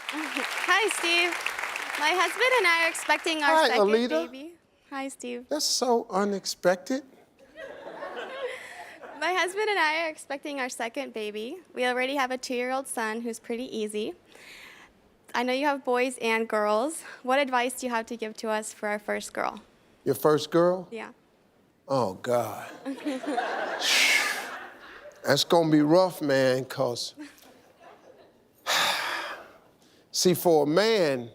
Hi, Steve. My husband and I are expecting our Hi, second Alita. baby. Hi, Steve. That's so unexpected. My husband and I are expecting our second baby. We already have a 2-year-old son who's pretty easy. I know you have boys and girls. What advice do you have to give to us for our first girl? Your first girl? Yeah. Oh, God. That's gonna be rough, man, because, see, for a man,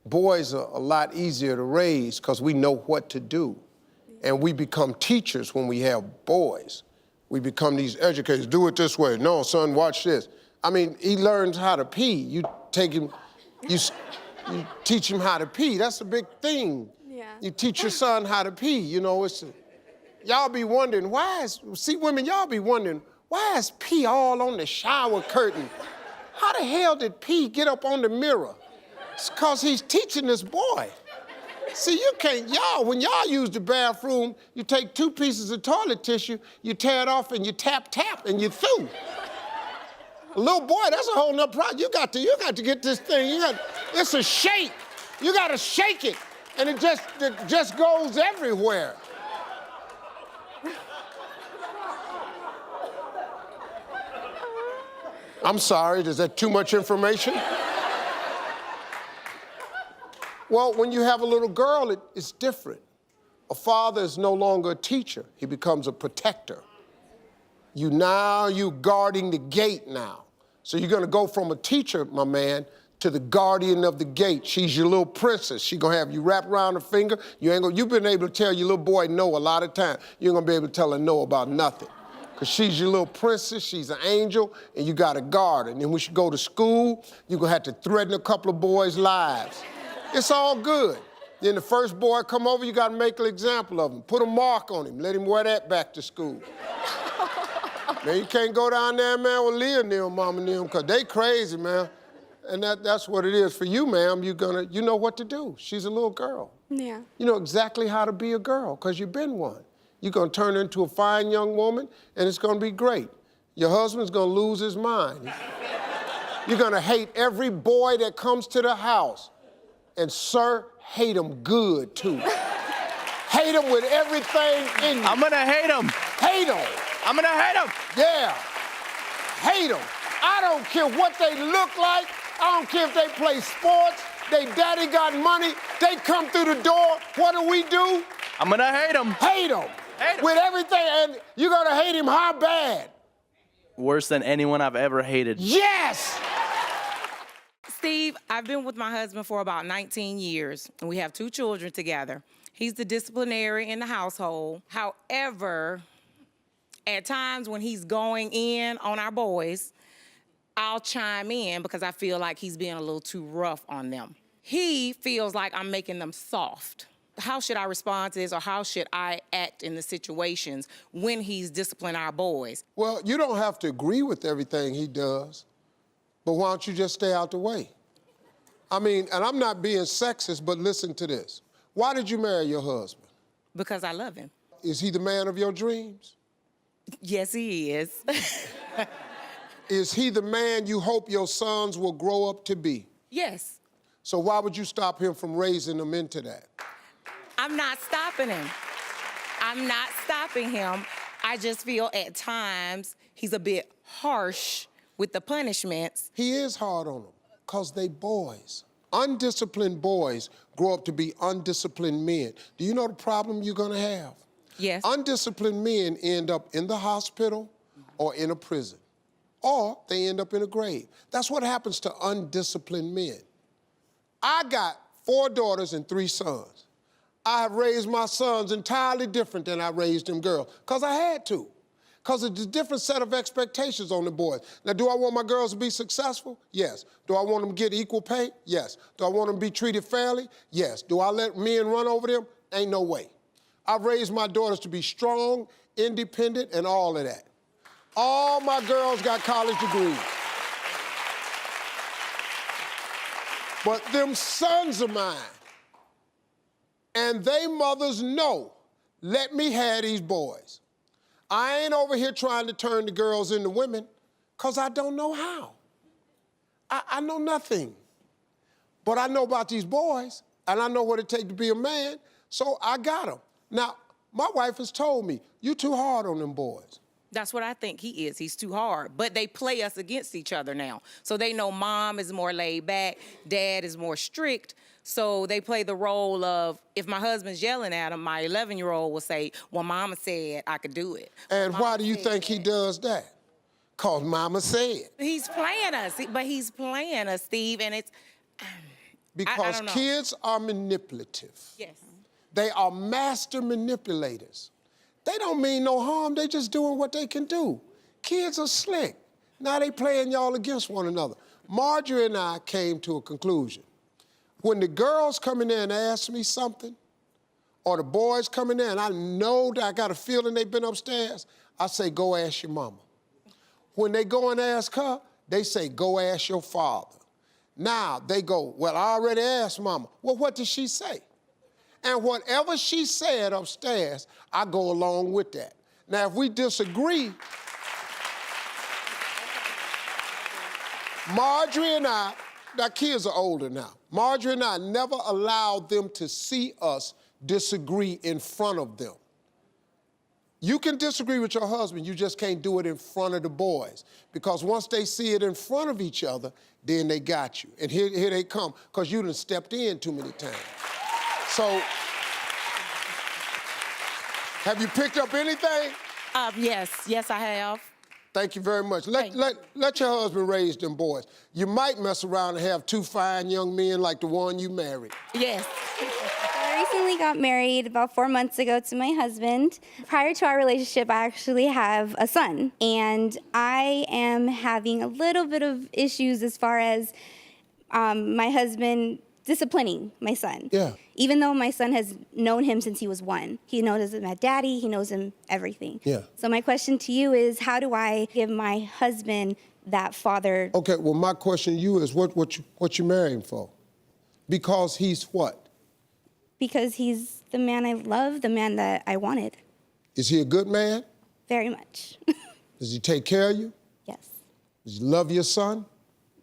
boys are a lot easier to raise because we know what to do. And we become teachers when we have boys. We become these educators. Do it this way. No, son, watch this. I mean, he learns how to pee. You take him, you teach him how to pee. That's a big thing. Yeah. You teach your son how to pee. You know, y'all be wondering, women, y'all be wondering, why is pee all on the shower curtain? How the hell did pee get up on the mirror? It's because he's teaching this boy. See, you can't, when y'all use the bathroom, you take 2 pieces of toilet tissue, you tear it off and you tap, and you through. A little boy, that's a whole nother problem. You got to get this thing, it's a shake. You got to shake it, and it just goes everywhere. I'm sorry, is that too much information? Well, when you have a little girl, it's different. A father is no longer a teacher. He becomes a protector. You guarding the gate now. So you're gonna go from a teacher, my man, to the guardian of the gate. She's your little princess. She gonna have you wrapped around her finger. You've been able to tell your little boy no a lot of times. You ain't gonna be able to tell her no about nothing. Because she's your little princess, she's an angel, and you gotta guard her. And then when she go to school, you're gonna have to threaten a couple of boys' lives. It's all good. Then the first boy come over, you gotta make an example of him. Put a mark on him, let him wear that back to school. Man, you can't go down there, man, with Leah and them, Mama and them, because they crazy, man. And that's what it is for you, ma'am. You know what to do. She's a little girl. Yeah. You know exactly how to be a girl, because you've been one. You're gonna turn into a fine young woman, and it's gonna be great. Your husband's gonna lose his mind. You're gonna hate every boy that comes to the house. And sir, hate him good, too. Hate him with everything in you. I'm gonna hate him. Hate him. I'm gonna hate him. Yeah. Hate him. I don't care what they look like. I don't care if they play sports. They daddy got money. They come through the door. What do? I'm gonna hate him. Hate him. Hate him. With everything. And you're gonna hate him how bad? Worse than anyone I've ever hated. Yes! Steve, I've been with my husband for about 19 years, and we have 2 children together. He's the disciplinary in the household. However, at times when he's going in on our boys, I'll chime in because I feel like he's being a little too rough on them. He feels like I'm making them soft. How should I respond to this, or how should I act in the situations when he's disciplining our boys? Well, you don't have to agree with everything he does, but why don't you just stay out the way? I mean, and I'm not being sexist, but listen to this. Why did you marry your husband? Because I love him. Is he the man of your dreams? Yes, he is. Is he the man you hope your sons will grow up to be? Yes. So why would you stop him from raising them into that? I'm not stopping him. I'm not stopping him. I just feel at times he's a bit harsh with the punishments. He is hard on them, because they boys. Undisciplined boys grow up to be undisciplined men. Do you know the problem you're gonna have? Yes. Undisciplined men end up in the hospital or in a prison, or they end up in a grave. That's what happens to undisciplined men. I got 4 daughters and 3 sons. I have raised my sons entirely different than I raised them girls, because I had to. Because it's a different set of expectations on the boys. Now, do I want my girls to be successful? Yes. Do I want them to get equal pay? Yes. Do I want them to be treated fairly? Yes. Do I let men run over them? Ain't no way. I've raised my daughters to be strong, independent, and all of that. All my girls got college degrees. But them sons of mine, and they mothers know, let me have these boys. I ain't over here trying to turn the girls into women, because I don't know how. I know nothing. But I know about these boys, and I know what it takes to be a man, so I got them. Now, my wife has told me, you too hard on them boys. That's what I think he is. He's too hard. But they play us against each other now. So they know mom is more laid back, dad is more strict. So they play the role of, if my husband's yelling at him, my 11-year-old will say, well, mama said I could do it. And why do you think he does that? Because mama said. He's playing us, but he's playing us, Steve, and it's... Because don't know. kids are manipulative. Yes. They are master manipulators. They don't mean no harm, they just doing what they can do. Kids are slick. Now they playing y'all against one another. Marjorie and I came to a conclusion. When the girls come in there and ask me something, or the boys come in there and I know that I got a feeling they've been upstairs, I say, go ask your mama. When they go and ask her, they say, go ask your father. Now they go, well, I already asked mama. Well, what did she say? And whatever she said upstairs, I go along with that. Now, if we disagree, Marjorie and I, our kids are older now. Marjorie and I never allowed them to see us disagree in front of them. You can disagree with your husband, you just can't do it in front of the boys. Because once they see it in front of each other, then they got you. And here they come, because you done stepped in too many times. So, have you picked up anything? Yes, I have. Thank you very much. Let your husband raise them boys. You might mess around and have two fine young men like the one you married. Yes. I recently got married about 4 months ago to my husband. Prior to our relationship, I actually have a son, and I am having a little bit of issues as far as my husband disciplining my son. Yeah. Even though my son has known him since he was 1. He knows him as daddy, he knows him everything. Yeah. So my question to you is, how do I give my husband that father? Okay, well, my question to you is, what you marrying him for? Because he's what? Because he's the man I love, the man that I wanted. Is he a good man? Very much. Does he take care of you? Yes, Does he love your son?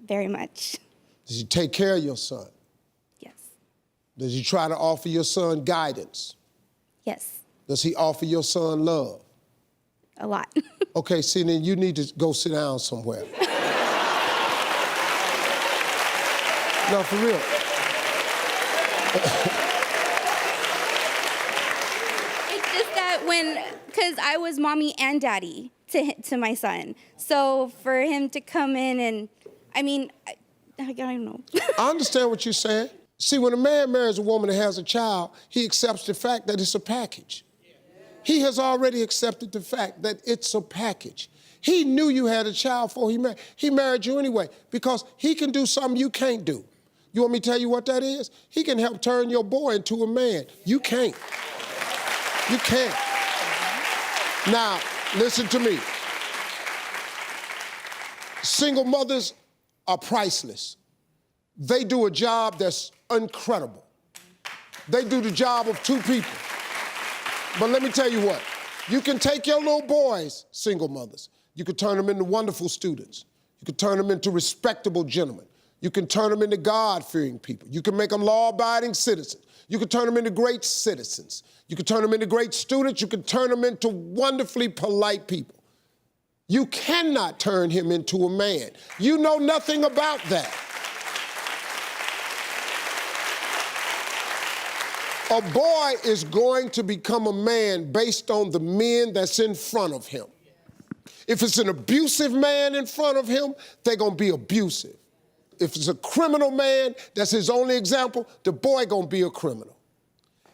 very much. Does he take care of your son? Yes, Does he try to offer your son guidance? yes, Does he offer your son love? a lot. Okay, see, then you need to go sit down somewhere. No, for real. It's just that because I was mommy and daddy to my son. So for him to come in and, I don't know. I understand what you're saying. See, when a man marries a woman and has a child, he accepts the fact that it's a package. He has already accepted the fact that it's a package. He knew you had a child before he married. He married you anyway because he can do something you can't do. You want me to tell you what that is? He can help turn your boy into a man. You can't. You can't. Now, listen to me. Single mothers are priceless. They do a job that's incredible. They do the job of 2 people. But let me tell you what, you can take your little boys, single mothers, you can turn them into wonderful students. You can turn them into respectable gentlemen. You can turn them into God-fearing people. You can make them law-abiding citizens. You can turn them into great citizens. You can turn them into great students. You can turn them into wonderfully polite people. You cannot turn him into a man. You know nothing about that. A boy is going to become a man based on the men that's in front of him. If it's an abusive man in front of him, they're gonna be abusive. If it's a criminal man, that's his only example, the boy gonna be a criminal.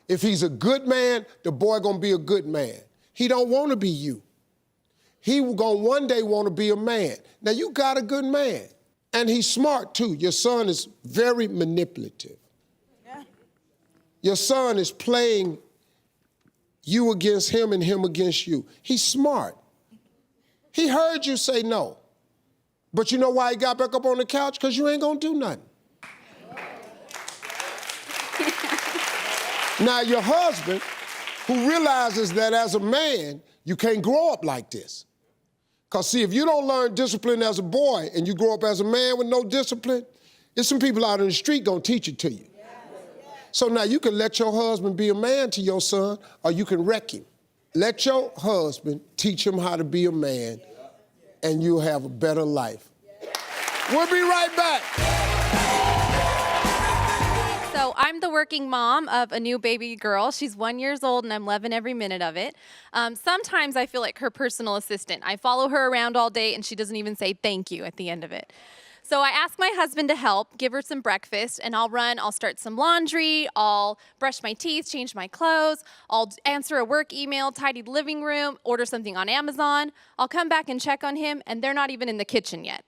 If he's a good man, the boy gonna be a good man. He don't wanna be you. He gonna one day wanna be a man. Now you got a good man, and he's smart too. Your son is very manipulative. Your son is playing you against him and him against you. He's smart. He heard you say no. But you know why he got back up on the couch? Because you ain't gonna do nothing. Now your husband, who realizes that as a man, you can't grow up like this. Because see, if you don't learn discipline as a boy and you grow up as a man with no discipline, There's some people out in the street gonna teach it to you. So now you can let your husband be a man to your son, or you can wreck him. Let your husband teach him how to be a man, and you'll have a better life. We'll be right back. So I'm the working mom of a new baby girl. She's 1 year old and I'm loving every minute of it. Sometimes I feel like her personal assistant. I follow her around all day and she doesn't even say thank you at the end of it. So I ask my husband to help, give her some breakfast, and I'll start some laundry, I'll brush my teeth, change my clothes, I'll answer a work email, tidy the living room, order something on Amazon. I'll come back and check on him and they're not even in the kitchen yet.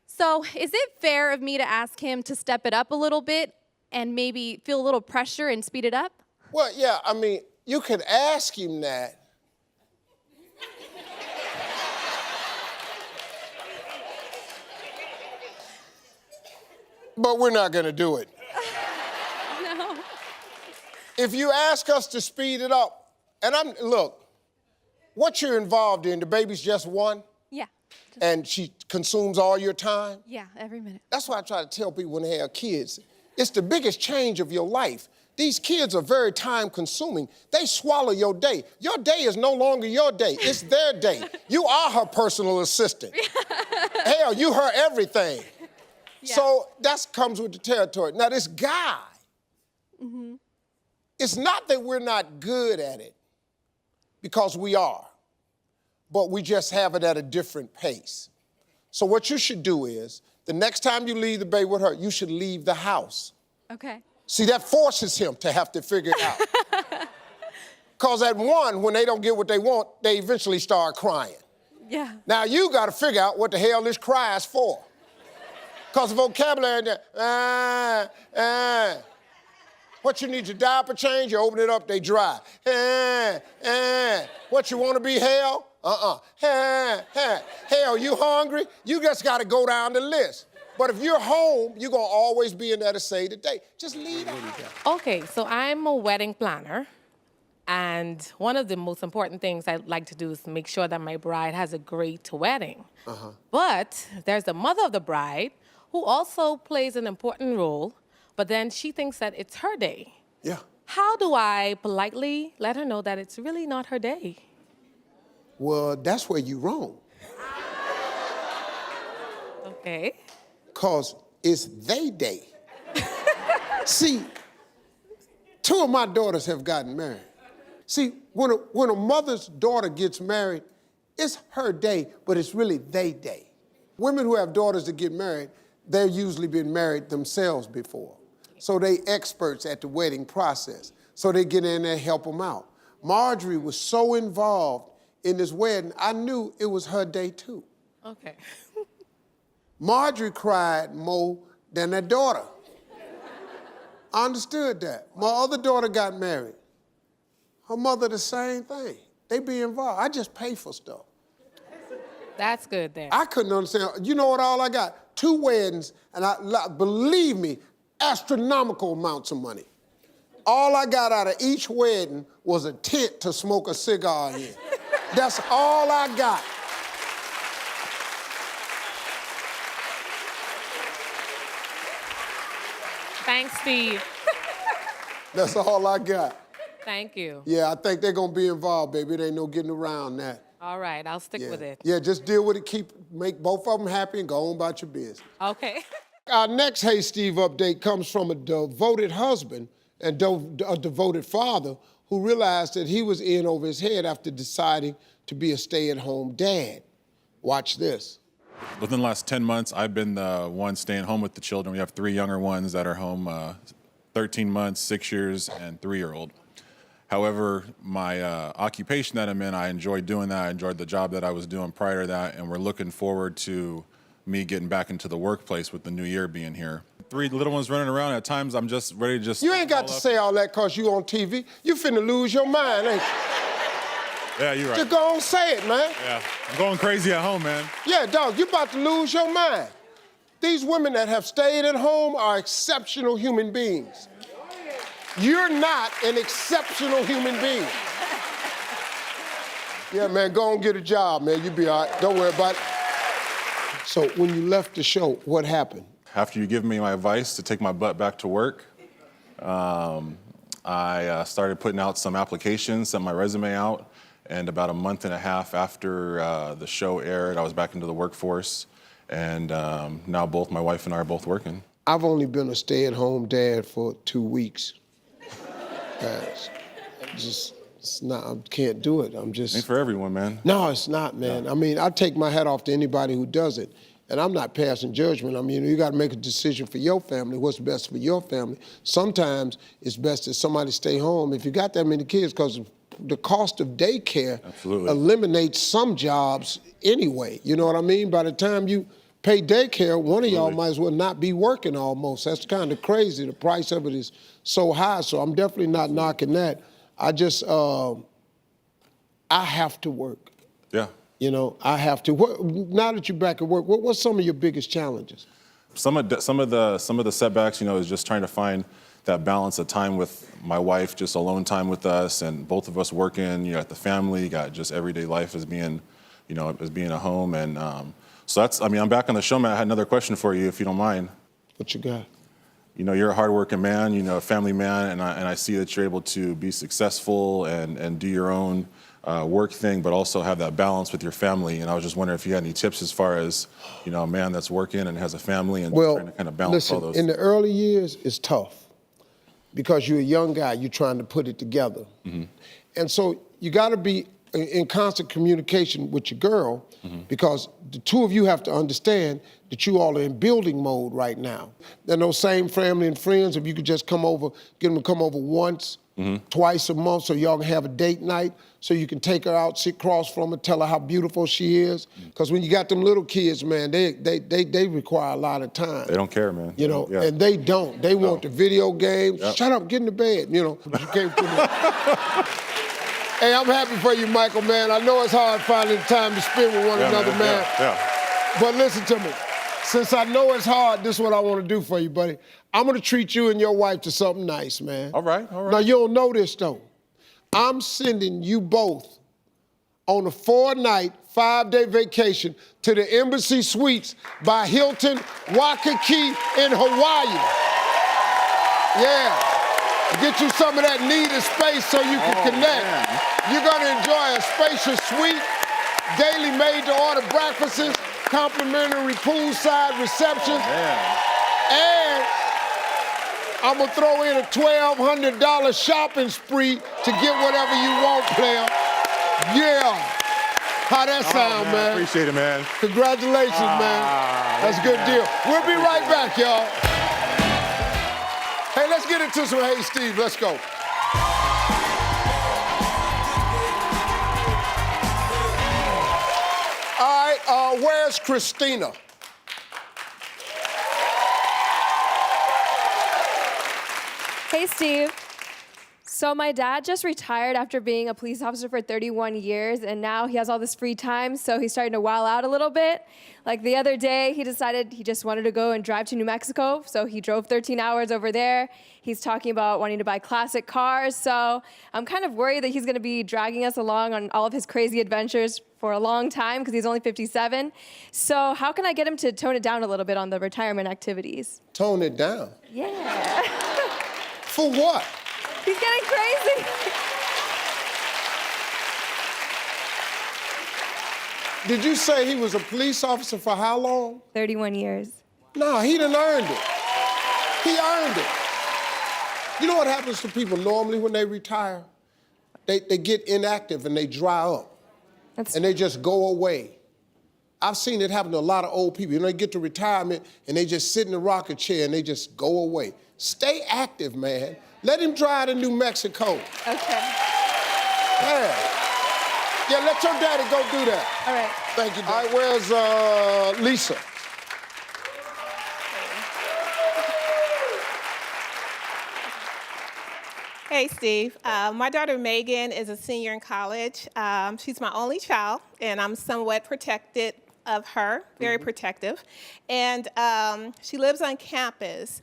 So is it fair of me to ask him to step it up a little bit and maybe feel a little pressure and speed it up? Well, yeah, I mean, you could ask him that. But we're not gonna do it. No. If you ask us to speed it up, and look, what you're involved in, the baby's just one, Yeah. and she consumes all your time. Yeah, every minute. That's why I try to tell people when they have kids, it's the biggest change of your life. These kids are very time consuming. They swallow your day. Your day is no longer your day, it's their day. You are her personal assistant. Hell, you her everything. Yeah. So that comes with the territory. Now this guy, it's not that we're not good at it, because we are, but we just have it at a different pace. So what you should do is, the next time you leave the baby with her, you should leave the house. Okay. See, that forces him to have to figure it out. Because at one, when they don't get what they want, they eventually start crying. Yeah. Now you got to figure out what the hell this cry is for. Because the vocabulary, what you need your diaper change, you open it up, they dry. What you want to be, hell? Hell, you hungry? You just got to go down the list. But if you're home, you're going to always be in there to save the day. Just leave it. Okay, so I'm a wedding planner, and one of the most important things I like to do is make sure that my bride has a great wedding. But there's the mother of the bride who also plays an important role, but then she thinks that it's her day. Yeah. How do I politely let her know that it's really not her day? Well, that's where you're wrong. Okay. Because it's they day. See, 2 of my daughters have gotten married. See, when a mother's daughter gets married, it's her day, but it's really they day. Women who have daughters that get married, they've usually been married themselves before. So they experts at the wedding process. So they get in there and help them out. Marjorie was so involved in this wedding, I knew it was her day too. Okay. Marjorie cried more than her daughter. I understood that. My other daughter got married. Her mother, the same thing. They be involved. I just pay for stuff. That's good then. I couldn't understand. You know what all I got? 2 weddings, and believe me, astronomical amounts of money. All I got out of each wedding was a tent to smoke a cigar in. That's all I got. Thanks, Steve. That's all I got. Thank you. Yeah, I think they're gonna be involved, baby. There ain't no getting around that. All right, I'll stick with it. Yeah, just deal with it, make both of them happy and go on about your business. Okay. Our next Hey Steve update comes from a devoted husband and a devoted father who realized that he was in over his head after deciding to be a stay-at-home dad. Watch this. Within the last 10 months, I've been the one staying home with the children. We have 3 younger ones that are home, 13 months, 6 years, and 3-year-old. However, my occupation that I'm in, I enjoy doing that. I enjoyed the job that I was doing prior to that, and we're looking forward to me getting back into the workplace with the new year being here. 3 little ones running around. At times, I'm just ready to just... You ain't got to say all that because you on TV. You finna lose your mind, ain't you? Yeah, you're right. Just go on say it, man. Yeah, I'm going crazy at home, man. Yeah, dog, you about to lose your mind. These women that have stayed at home are exceptional human beings. You're not an exceptional human being. Yeah, man, go and get a job, man. You'll be all right. Don't worry about it. So when you left the show, what happened? after you give me my advice to take my butt back to work, I started putting out some applications, sent my resume out, and about a month and a half after the show aired, I was back into the workforce, and now both my wife and I are both working. I've only been a stay-at-home dad for 2 weeks. It's not, I can't do it. I'm just... Ain't for everyone, man. No, it's not, man. No. I mean, I take my hat off to anybody who does it. And I'm not passing judgment. I mean, you got to make a decision for your family, what's best for your family. Sometimes it's best that somebody stay home if you got that many kids, because the cost of daycare eliminates some jobs anyway. You know what I mean? By the time you pay daycare, one of y'all might as well not be working almost. That's kind of crazy. The price of it is so high, so I'm definitely not knocking that. I just, I have to work. Yeah. You know, I have to. Now that you're back at work, what's some of your biggest challenges? Some of the setbacks, you know, is just trying to find that balance of time with my wife, just alone time with us, and both of us working. You got the family, you got just everyday life as being, you know, as being a home, and so that's. I mean, I'm back on the show, man. I had another question for you, if you don't mind. What you got? You know, you're a hardworking man, you know, a family man, and I see that you're able to be successful and do your own work thing, but also have that balance with your family. And I was just wondering if you had any tips as far as, you know, a man that's working and has a family and trying to kind of balance all those. In the early years, it's tough because you're a young guy, you're trying to put it together. And so you got to be in constant communication with your girl because the two of you have to understand that you all are in building mode right now. Then those same family and friends, if you could just come over, get them to come over once, twice a month, so y'all can have a date night, so you can take her out, sit across from her, tell her how beautiful she is. Because when you got them little kids, man, they require a lot of time. They don't care, man. You know, and they don't. They want the video games. Shut up, get in the bed, you know. You can't put it. Hey, I'm happy for you, Michael, man. I know it's hard finding time to spend with one another, man. But listen to me. Since I know it's hard, this is what I want to do for you, buddy. I'm going to treat you and your wife to something nice, man. All right, all right. Now, you don't know this, though. I'm sending you both on a 4-night, 5-day vacation to the Embassy Suites by Hilton Waikiki in Hawaii. Yeah. Get you some of that needed space so you can connect. Man. You're going to enjoy a spacious suite, daily made-to-order breakfasts, complimentary poolside reception, and I'm going to throw in a $1,200 shopping spree to get whatever you want, player. Yeah. How that sound, man? Appreciate it, man. Congratulations, man. That's a good deal. We'll be right back, y'all. Hey, let's get into some Hey Steve. Let's go. All right, where's Christina? Hey, Steve. So my dad just retired after being a police officer for 31 years, and now he has all this free time, so he's starting to wild out a little bit. Like the other day, he decided he just wanted to go and drive to New Mexico, so he drove 13 hours over there. He's talking about wanting to buy classic cars, so I'm kind of worried that he's going to be dragging us along on all of his crazy adventures for a long time because he's only 57. So how can I get him to tone it down a little bit on the retirement activities? Tone it down? Yeah. For what? He's getting crazy. Did you say he was a police officer for how long? 31 years. No, he done earned it. He earned it. You know what happens to people normally when they retire? They get inactive and they dry up. And they just go away. I've seen it happen to a lot of old people. You know, they get to retirement and they just sit in the rocker chair and they just go away. Stay active, man. Let him drive to New Mexico. Okay. Yeah. Yeah, let your daddy go do that. All right. Thank you, Dad. All right, where's Lisa? Hey, Steve. My daughter Megan is a senior in college. She's my only child, and I'm somewhat protected of her, very protective. And she lives on campus.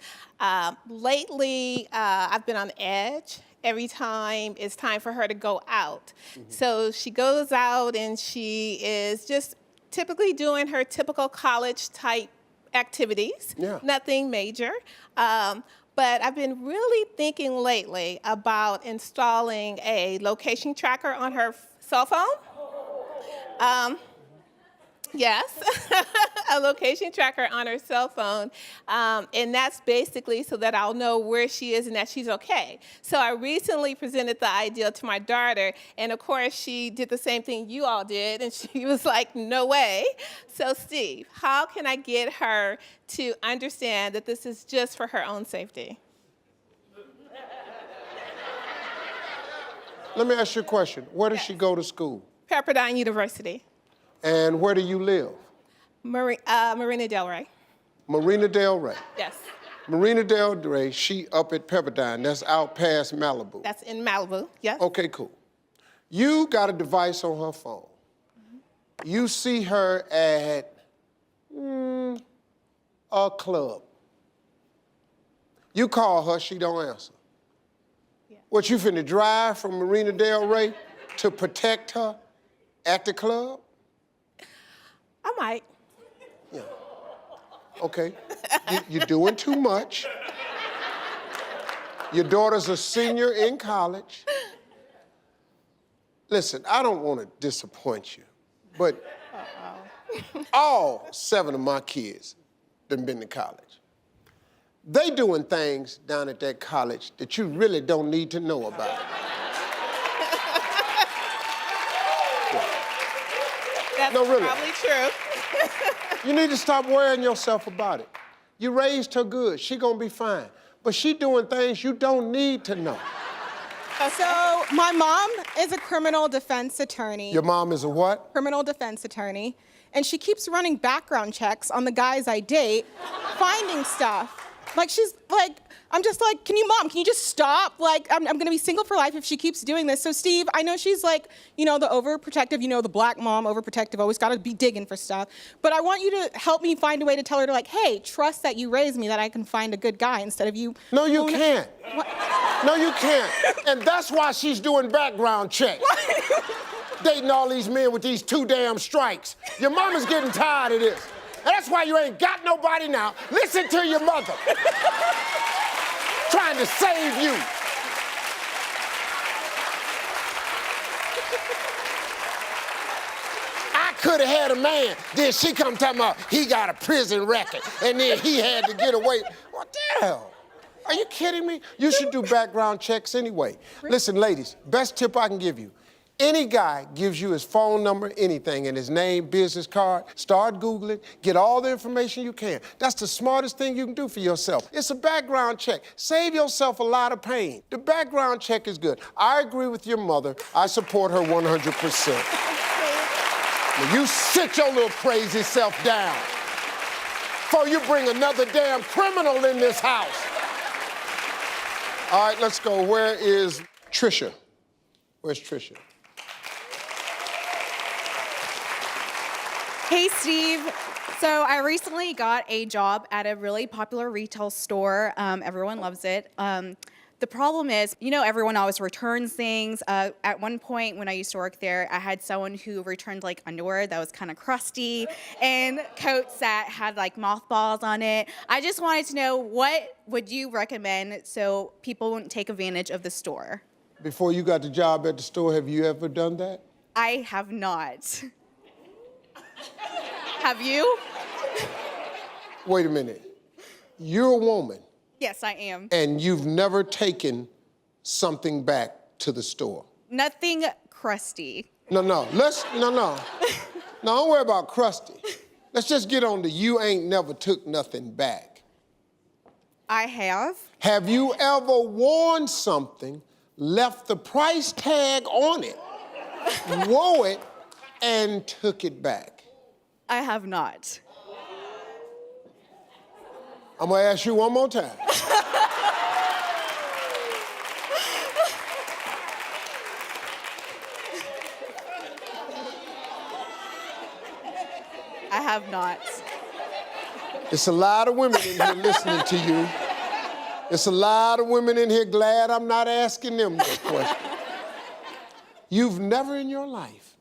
Lately, I've been on edge every time it's time for her to go out. So she goes out and she is just typically doing her typical college type activities, Yeah. nothing major. But I've been really thinking lately about installing a location tracker on her cell phone. Yes, a location tracker on her cell phone. And that's basically so that I'll know where she is and that she's okay. So I recently presented the idea to my daughter, and of course she did the same thing you all did, and she was like, no way. So Steve, how can I get her to understand that this is just for her own safety? Let me ask you a question. Where does she go to school? Pepperdine University. And where do you live? Marina Del Rey. Marina Del Rey. Yes, Marina Del Rey, she up at Pepperdine. That's out past Malibu. that's in Malibu, yes. Okay, cool. You got a device on her phone. You see her at a club. You call her, she don't answer. Yeah. What, you finna drive from Marina Del Rey to protect her at the club? I might. Yeah. Okay. You're doing too much. Your daughter's a senior in college. Listen, I don't want to disappoint you, but all 7 of my kids done been to college. They doing things down at that college that you really don't need to know about. That's No, really. probably true. You need to stop worrying yourself about it. You raised her good. She gonna be fine. But she doing things you don't need to know. So my mom is a criminal defense attorney. Your mom is a what? Criminal defense attorney. And she keeps running background checks on the guys I date, finding stuff. Like, she's like, I'm just like, Mom, can you just stop? Like, I'm gonna be single for life if she keeps doing this. So Steve, I know she's like, the overprotective, the black mom, overprotective, always gotta be digging for stuff. But I want you to help me find a way to tell her to like, hey, trust that you raised me, that I can find a good guy instead of you. No, you can't. What? No, you can't. And that's why she's doing background checks. Dating all these men with these 2 damn strikes. Your mama's getting tired of this. And that's why you ain't got nobody now. Listen to your mother. Trying to save you. I could have had a man. Then she come talking about he got a prison record. And then he had to get away. What the hell? Are you kidding me? You should do background checks anyway. Listen, ladies, best tip I can give you. Any guy gives you his phone number, anything, and his name, business card, start Googling, get all the information you can. That's the smartest thing you can do for yourself. It's a background check. Save yourself a lot of pain. The background check is good. I agree with your mother. I support her 100%. Now you sit your little crazy self down before you bring another damn criminal in this house. All right, let's go. Where is Trisha? Where's Trisha? Hey, Steve. So I recently got a job at a really popular retail store. Everyone loves it. The problem is, everyone always returns things. At one point when I used to work there, I had someone who returned like underwear that was kind of crusty and coats that had like mothballs on it. I just wanted to know, what would you recommend so people wouldn't take advantage of the store? Before you got the job at the store, have you ever done that? I have not. Have you? Wait a minute. You're a woman. Yes, I am. And you've never taken something back to the store. Nothing crusty. No. No, don't worry about crusty. Let's just get on to you ain't never took nothing back. I have. Have you ever worn something, left the price tag on it, wore it, and took it back? I have not. I'm gonna ask you one more time. I have not. It's a lot of women in here listening to you. It's a lot of women in here glad I'm not asking them this question. You've never in your life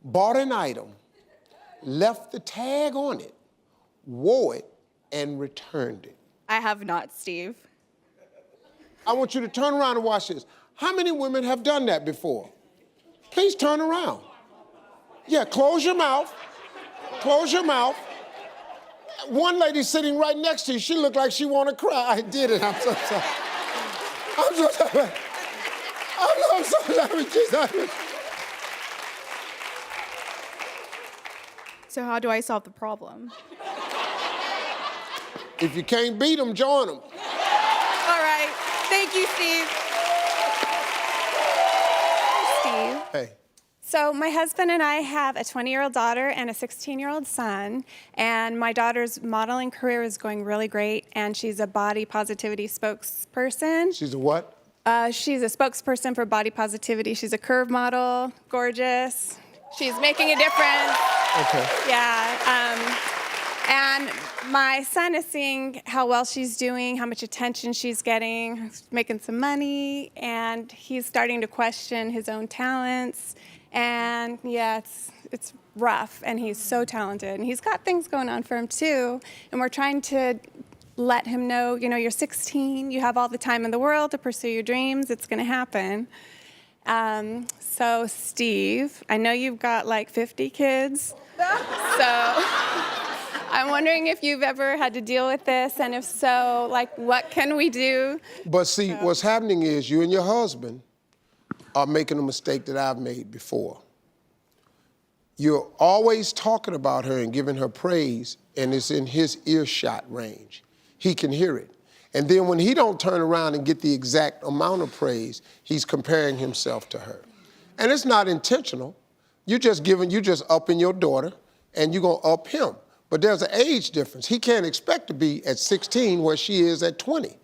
bought an item, left the tag on it, wore it, and returned it? I have not, Steve. I want you to turn around and watch this. How many women have done that before? Please turn around. Yeah, close your mouth. Close your mouth. One lady sitting right next to you, she looked like she wanted to cry. I did it. I'm so sorry. I'm so sorry. I'm so sorry. Jesus. So how do I solve the problem? If you can't beat them, join them. All right. Thank you, Steve. Steve. Hey. So my husband and I have a 20-year-old daughter and a 16-year-old son, and my daughter's modeling career is going really great, and she's a body positivity spokesperson. She's a what? She's a spokesperson for body positivity. She's a curve model, gorgeous. She's making a difference. Okay. Yeah. And my son is seeing how well she's doing, how much attention she's getting, making some money, and he's starting to question his own talents. And yeah, it's rough, and he's so talented, and he's got things going on for him too. And we're trying to let him know, you know, you're 16, you have all the time in the world to pursue your dreams, it's gonna happen. So Steve, I know you've got like 50 kids, so I'm wondering if you've ever had to deal with this, and if so, like, what can we do? But see, what's happening is you and your husband are making a mistake that I've made before. You're always talking about her and giving her praise, and it's in his earshot range. He can hear it. And then when he don't turn around and get the exact amount of praise, he's comparing himself to her. And it's not intentional. You just upping your daughter, and you're gonna up him. But there's an age difference. He can't expect to be at 16 where she is at 20.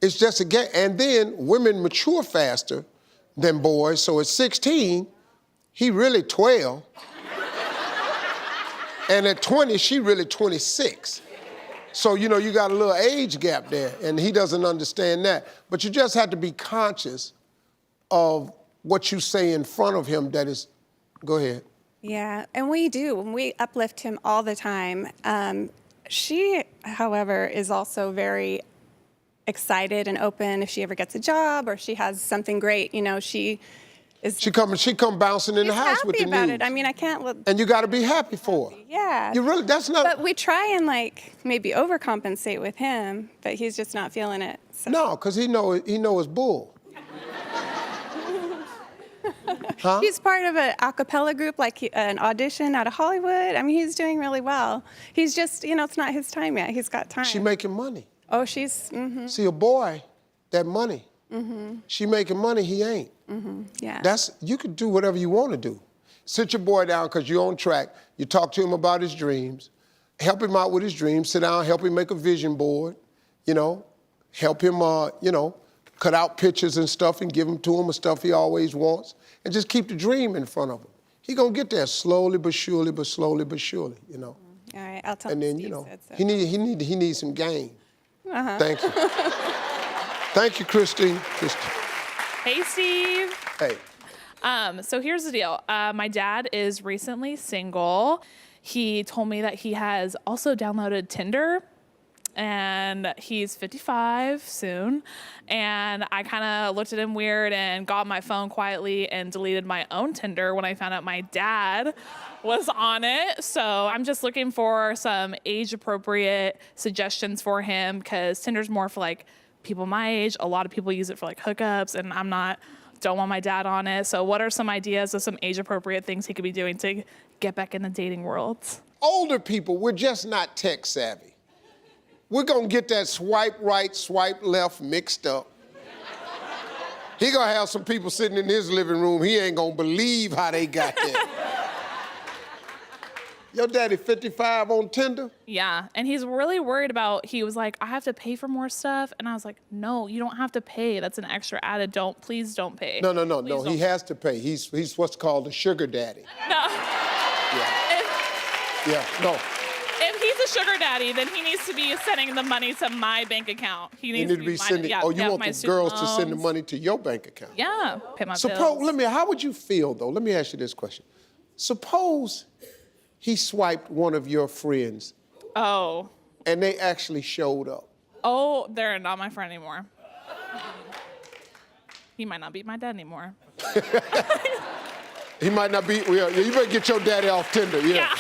It's just a game. And then women mature faster than boys, so at 16, he really 12. And at 20, she really 26. So, you know, you got a little age gap there, and he doesn't understand that. But you just have to be conscious of what you say in front of him that is, go ahead. Yeah, and we do. We uplift him all the time. She, however, is also very excited and open if she ever gets a job or she has something great. You know, she come bouncing in the house with the news. Happy about it. I mean, I can't let. And you got to be happy for her. Yeah. You really, that's not. But we try and like maybe overcompensate with him, but he's just not feeling it. So. No, because he know it's bull. Huh? He's part of an a cappella group, like an audition out of Hollywood. I mean, he's doing really well. He's just, you know, it's not his time yet. He's got time. She making money. Oh, she's. Mm-hmm. See, a boy, that money. Mm-hmm. She making money, he ain't. Mm-hmm. Yeah. You can do whatever you want to do. Sit your boy down because you're on track. You talk to him about his dreams. Help him out with his dreams. Sit down, help him make a vision board. You know, help him, cut out pictures and stuff and give him to him the stuff he always wants. And just keep the dream in front of him. He gonna get there slowly but surely, you know. All right, I'll tell him. And then, Steve you know, said so. he needs some game. Uh-huh. Thank you. Thank you, Christine. Hey, Steve. Hey. So here's the deal. My dad is recently single. He told me that he has also downloaded Tinder, and he's 55 soon. And I kind of looked at him weird and got my phone quietly and deleted my own Tinder when I found out my dad was on it. So I'm just looking for some age-appropriate suggestions for him, because Tinder's more for like people my age. A lot of people use it for like hookups, and don't want my dad on it. So what are some ideas of some age-appropriate things he could be doing to get back in the dating world? Older people, we're just not tech savvy. We're gonna get that swipe right, swipe left mixed up. He gonna have some people sitting in his living room, he ain't gonna believe how they got there. Your daddy 55 on Tinder? Yeah, and he's really worried about, he was like, I have to pay for more stuff. And I was like, no, you don't have to pay. That's an extra added, please don't pay. No, he has to pay. He's what's called a sugar daddy. No. No. If he's a sugar daddy, then he needs to be sending the money to my bank account. He needs to be sending, you want the girls to send the money to your bank account? Yeah, pay my bills. How would you feel though? Let me ask you this question. Suppose he swiped one of your friends. Oh, and they actually showed up. Oh, they're not my friend anymore. He might not be my dad anymore. He might not be, well, you better get your daddy off Tinder, yeah.